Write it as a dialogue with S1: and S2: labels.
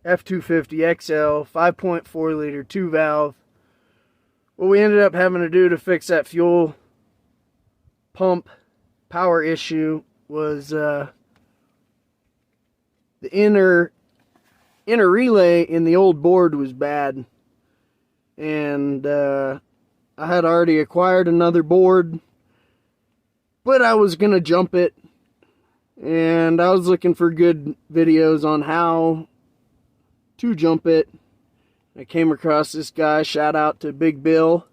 S1: F250 XL 5.4 liter 2 valve. What we ended up having to do to fix that fuel pump power issue was the inner relay in the old board was bad, and I had already acquired another board, but I was gonna jump it, and I was looking for good videos on how to jump it. I came across this guy, shout out to Big Bill.